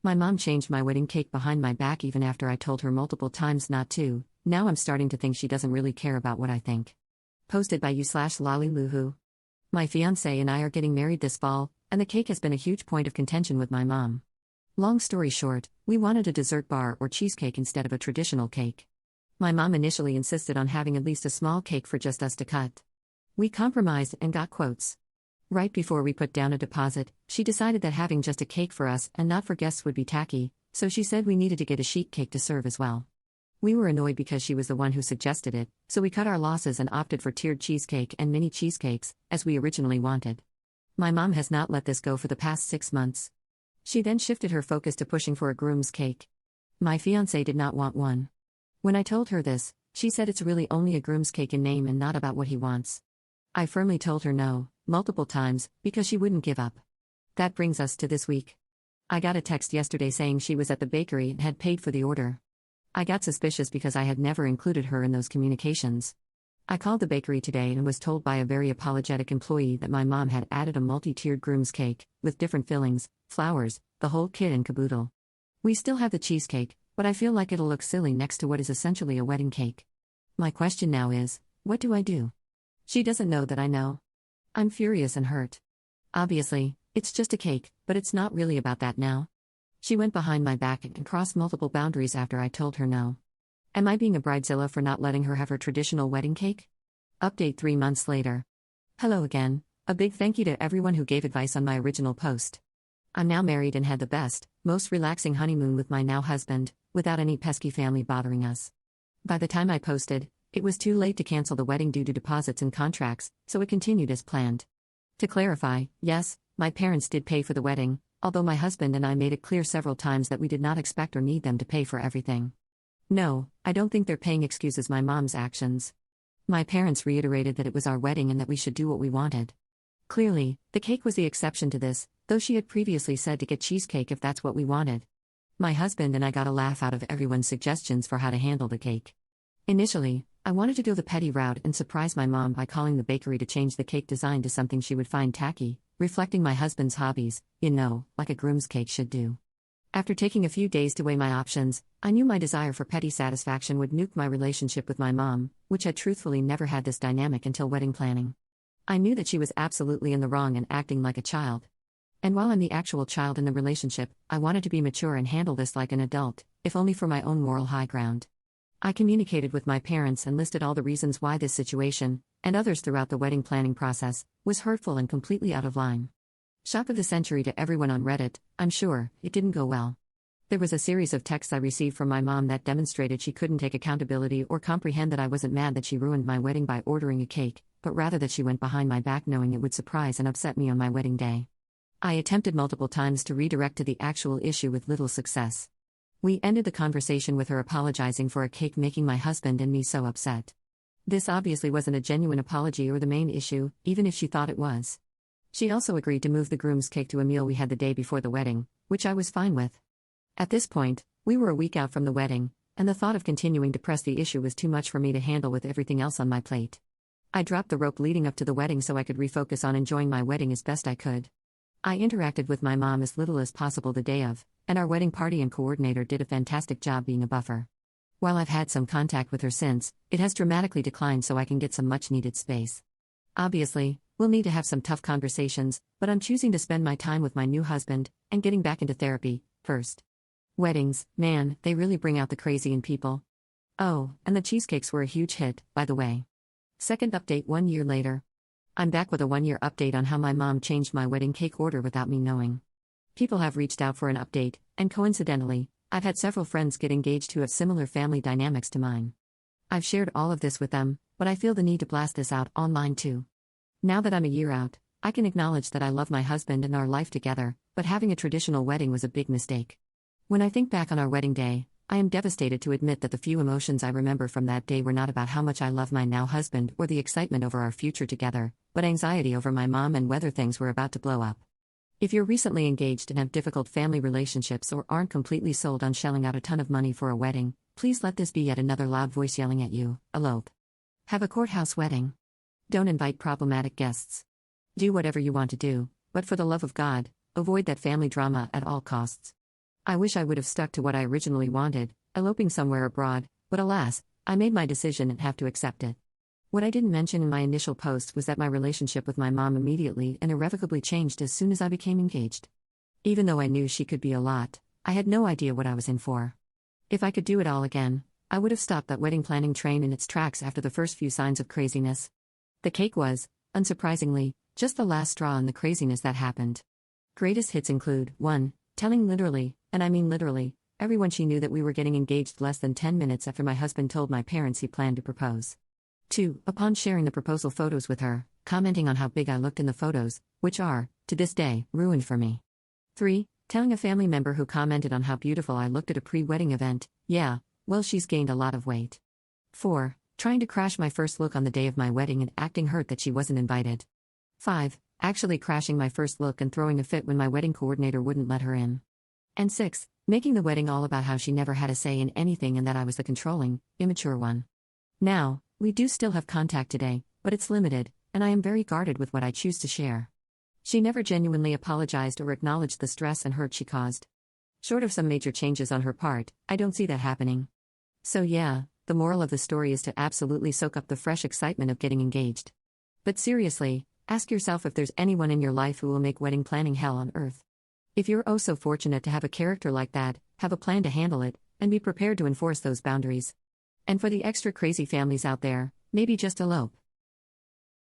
My mom changed my wedding cake behind my back even after I told her multiple times not to. Now I'm starting to think she doesn't really care about what I think. Posted by you/Lollyluhu. My fiancé and I are getting married this fall, and the cake has been a huge point of contention with my mom. Long story short, we wanted a dessert bar or cheesecake instead of a traditional cake. My mom initially insisted on having at least a small cake for just us to cut. We compromised and got quotes. Right before we put down a deposit, she decided that having just a cake for us and not for guests would be tacky, so she said we needed to get a sheet cake to serve as well. We were annoyed because she was the one who suggested it, so we cut our losses and opted for tiered cheesecake and mini cheesecakes, as we originally wanted. My mom has not let this go for the past 6 months. She then shifted her focus to pushing for a groom's cake. My fiancé did not want one. When I told her this, she said it's really only a groom's cake in name and not about what he wants. I firmly told her no, multiple times, because she wouldn't give up. That brings us to this week. I got a text yesterday saying she was at the bakery and had paid for the order. I got suspicious because I had never included her in those communications. I called the bakery today and was told by a very apologetic employee that my mom had added a multi-tiered groom's cake, with different fillings, flowers, the whole kit and caboodle. We still have the cheesecake, but I feel like it'll look silly next to what is essentially a wedding cake. My question now is, what do I do? She doesn't know that I know. I'm furious and hurt. Obviously, it's just a cake, but it's not really about that now. She went behind my back and crossed multiple boundaries after I told her no. Am I being a bridezilla for not letting her have her traditional wedding cake? Update 3 months later. Hello again, a big thank you to everyone who gave advice on my original post. I'm now married and had the best, most relaxing honeymoon with my now husband, without any pesky family bothering us. By the time I posted, it was too late to cancel the wedding due to deposits and contracts, so it continued as planned. To clarify, yes, my parents did pay for the wedding, although my husband and I made it clear several times that we did not expect or need them to pay for everything. No, I don't think their paying excuses my mom's actions. My parents reiterated that it was our wedding and that we should do what we wanted. Clearly, the cake was the exception to this, though she had previously said to get cheesecake if that's what we wanted. My husband and I got a laugh out of everyone's suggestions for how to handle the cake. Initially, I wanted to go the petty route and surprise my mom by calling the bakery to change the cake design to something she would find tacky, reflecting my husband's hobbies, like a groom's cake should do. After taking a few days to weigh my options, I knew my desire for petty satisfaction would nuke my relationship with my mom, which had truthfully never had this dynamic until wedding planning. I knew that she was absolutely in the wrong and acting like a child. And while I'm the actual child in the relationship, I wanted to be mature and handle this like an adult, if only for my own moral high ground. I communicated with my parents and listed all the reasons why this situation, and others throughout the wedding planning process, was hurtful and completely out of line. Shock of the century to everyone on Reddit, I'm sure, it didn't go well. There was a series of texts I received from my mom that demonstrated she couldn't take accountability or comprehend that I wasn't mad that she ruined my wedding by ordering a cake, but rather that she went behind my back knowing it would surprise and upset me on my wedding day. I attempted multiple times to redirect to the actual issue with little success. We ended the conversation with her apologizing for a cake making my husband and me so upset. This obviously wasn't a genuine apology or the main issue, even if she thought it was. She also agreed to move the groom's cake to a meal we had the day before the wedding, which I was fine with. At this point, we were a week out from the wedding, and the thought of continuing to press the issue was too much for me to handle with everything else on my plate. I dropped the rope leading up to the wedding so I could refocus on enjoying my wedding as best I could. I interacted with my mom as little as possible the day of, and our wedding party and coordinator did a fantastic job being a buffer. While I've had some contact with her since, it has dramatically declined so I can get some much-needed space. Obviously, we'll need to have some tough conversations, but I'm choosing to spend my time with my new husband, and getting back into therapy, first. Weddings, man, they really bring out the crazy in people. Oh, and the cheesecakes were a huge hit, by the way. Second update 1 year later. I'm back with a 1-year update on how my mom changed my wedding cake order without me knowing. People have reached out for an update, and coincidentally, I've had several friends get engaged who have similar family dynamics to mine. I've shared all of this with them, but I feel the need to blast this out online too. Now that I'm a year out, I can acknowledge that I love my husband and our life together, but having a traditional wedding was a big mistake. When I think back on our wedding day, I am devastated to admit that the few emotions I remember from that day were not about how much I love my now husband or the excitement over our future together, but anxiety over my mom and whether things were about to blow up. If you're recently engaged and have difficult family relationships or aren't completely sold on shelling out a ton of money for a wedding, please let this be yet another loud voice yelling at you: elope. Have a courthouse wedding. Don't invite problematic guests. Do whatever you want to do, but for the love of God, avoid that family drama at all costs. I wish I would have stuck to what I originally wanted, eloping somewhere abroad, but alas, I made my decision and have to accept it. What I didn't mention in my initial post was that my relationship with my mom immediately and irrevocably changed as soon as I became engaged. Even though I knew she could be a lot, I had no idea what I was in for. If I could do it all again, I would have stopped that wedding planning train in its tracks after the first few signs of craziness. The cake was, unsurprisingly, just the last straw in the craziness that happened. Greatest hits include 1. Telling literally, and I mean literally, everyone she knew that we were getting engaged less than 10 minutes after my husband told my parents he planned to propose. 2. Upon sharing the proposal photos with her, commenting on how big I looked in the photos, which are, to this day, ruined for me. 3. Telling a family member who commented on how beautiful I looked at a pre-wedding event, yeah, well, she's gained a lot of weight. 4. Trying to crash my first look on the day of my wedding and acting hurt that she wasn't invited. 5. Actually crashing my first look and throwing a fit when my wedding coordinator wouldn't let her in. And 6. Making the wedding all about how she never had a say in anything and that I was the controlling, immature one. Now, we do still have contact today, but it's limited, and I am very guarded with what I choose to share. She never genuinely apologized or acknowledged the stress and hurt she caused. Short of some major changes on her part, I don't see that happening. So yeah, the moral of the story is to absolutely soak up the fresh excitement of getting engaged. But seriously, ask yourself if there's anyone in your life who will make wedding planning hell on earth. If you're oh so fortunate to have a character like that, have a plan to handle it, and be prepared to enforce those boundaries. And for the extra crazy families out there, maybe just elope.